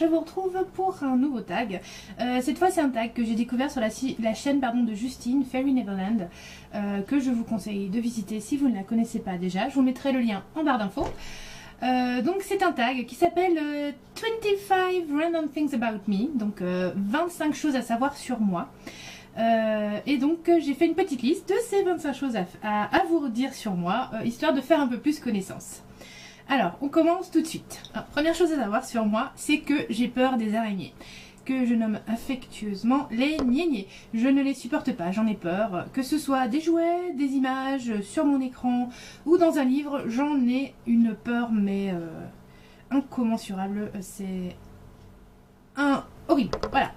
je vous retrouve pour un nouveau tag. Cette fois c'est un tag que j'ai découvert sur la chaîne de Justine, Fairy Neverland, que je vous conseille de visiter si vous ne la connaissez pas déjà. Je vous mettrai le lien en barre d'infos. Donc c'est un tag qui s'appelle 25 Random Things About Me, donc 25 choses à savoir sur moi. Et donc j'ai fait une petite liste de ces 25 choses à vous dire sur moi, histoire de faire un peu plus connaissance. Alors on commence tout de suite. Alors, première chose à savoir sur moi, c'est que j'ai peur des araignées, que je nomme affectueusement les gnés. Je ne les supporte pas, j'en ai peur. Que ce soit des jouets, des images sur mon écran ou dans un livre, j'en ai une peur mais incommensurable. C'est horrible, voilà.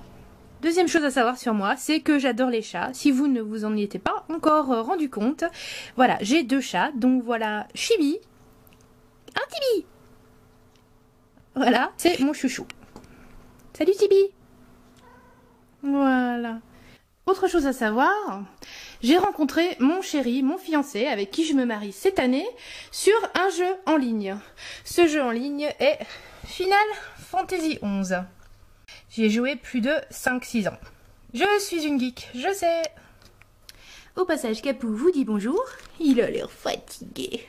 Deuxième chose à savoir sur moi, c'est que j'adore les chats. Si vous ne vous en y étiez pas encore rendu compte, voilà, j'ai 2 chats. Donc voilà, Chibi, un Tibi. Voilà, c'est mon chouchou. Salut Tibi. Voilà. Autre chose à savoir, j'ai rencontré mon chéri, mon fiancé, avec qui je me marie cette année, sur un jeu en ligne. Ce jeu en ligne est Final Fantasy XI. J'y ai joué plus de 5-6 ans. Je suis une geek, je sais. Au passage, Capou vous dit bonjour. Il a l'air fatigué.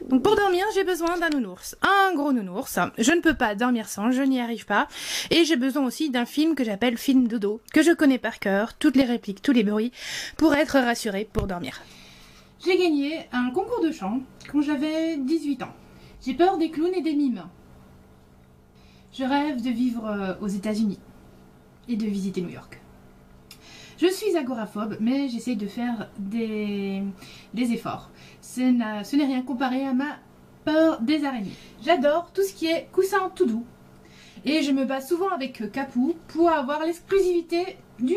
Donc pour dormir, j'ai besoin d'un nounours. Un gros nounours. Je ne peux pas dormir sans, je n'y arrive pas. Et j'ai besoin aussi d'un film que j'appelle film dodo, que je connais par cœur, toutes les répliques, tous les bruits, pour être rassurée pour dormir. J'ai gagné un concours de chant quand j'avais 18 ans. J'ai peur des clowns et des mimes. Je rêve de vivre aux États-Unis et de visiter New York. Je suis agoraphobe, mais j'essaye de faire des efforts. Ce n'est rien comparé à ma peur des araignées. J'adore tout ce qui est coussin tout doux. Et je me bats souvent avec Capou pour avoir l'exclusivité du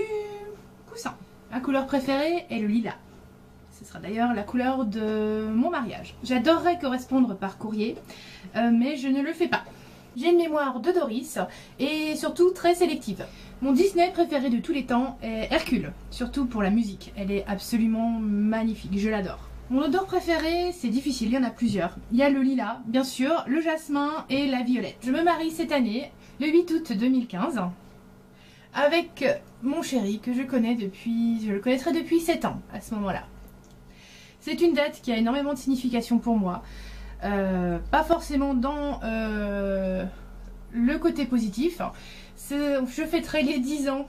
coussin. Ma couleur préférée est le lilas. Ce sera d'ailleurs la couleur de mon mariage. J'adorerais correspondre par courrier, mais je ne le fais pas. J'ai une mémoire de Doris et surtout très sélective. Mon Disney préféré de tous les temps est Hercule, surtout pour la musique. Elle est absolument magnifique, je l'adore. Mon odeur préférée, c'est difficile, il y en a plusieurs. Il y a le lilas, bien sûr, le jasmin et la violette. Je me marie cette année, le 8 août 2015, avec mon chéri que je le connaîtrai depuis 7 ans à ce moment-là. C'est une date qui a énormément de signification pour moi. Pas forcément dans le côté positif. Je fêterai les 10 ans,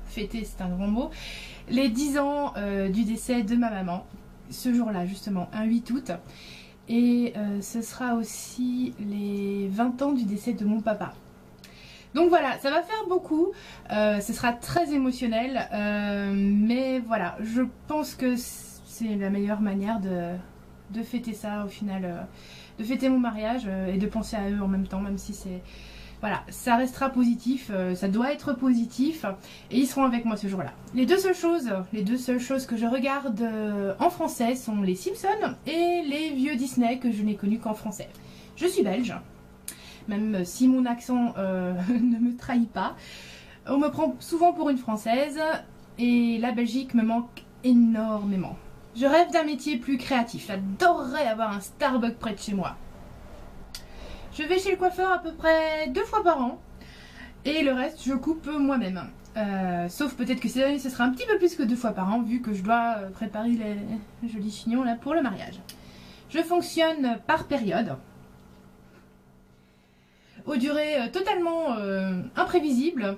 fêter c'est un grand mot, les 10 ans du décès de ma maman, ce jour-là justement, un 8 août. Et ce sera aussi les 20 ans du décès de mon papa. Donc voilà, ça va faire beaucoup, ce sera très émotionnel, mais voilà, je pense que c'est la meilleure manière de fêter ça au final, de fêter mon mariage et de penser à eux en même temps, même si c'est... Voilà, ça restera positif, ça doit être positif et ils seront avec moi ce jour-là. Les deux seules choses que je regarde en français sont les Simpsons et les vieux Disney que je n'ai connus qu'en français. Je suis belge, même si mon accent ne me trahit pas. On me prend souvent pour une Française et la Belgique me manque énormément. Je rêve d'un métier plus créatif, j'adorerais avoir un Starbucks près de chez moi. Je vais chez le coiffeur à peu près 2 fois par an et le reste je coupe moi-même. Sauf peut-être que cette année ce sera un petit peu plus que 2 fois par an vu que je dois préparer les jolis chignons là pour le mariage. Je fonctionne par période, aux durées totalement imprévisibles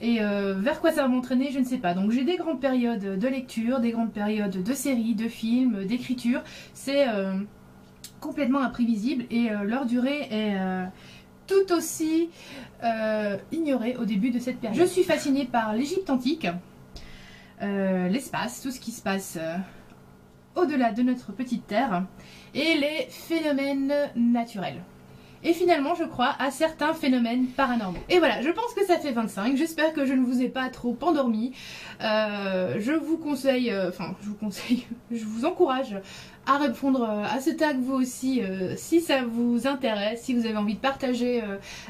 et vers quoi ça va m'entraîner je ne sais pas. Donc j'ai des grandes périodes de lecture, des grandes périodes de séries, de films, d'écriture. C'est complètement imprévisible et leur durée est tout aussi ignorée au début de cette période. Je suis fascinée par l'Égypte antique, l'espace, tout ce qui se passe au-delà de notre petite terre et les phénomènes naturels. Et finalement, je crois à certains phénomènes paranormaux. Et voilà, je pense que ça fait 25. J'espère que je ne vous ai pas trop endormi. Je vous conseille, je vous encourage à répondre à ce tag vous aussi, si ça vous intéresse, si vous avez envie de partager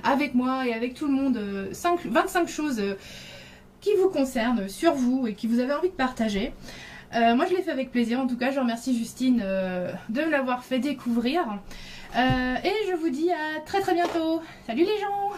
avec moi et avec tout le monde 25 choses qui vous concernent sur vous et qui vous avez envie de partager. Moi je l'ai fait avec plaisir, en tout cas je remercie Justine de me l'avoir fait découvrir. Et je vous dis à très bientôt. Salut les gens!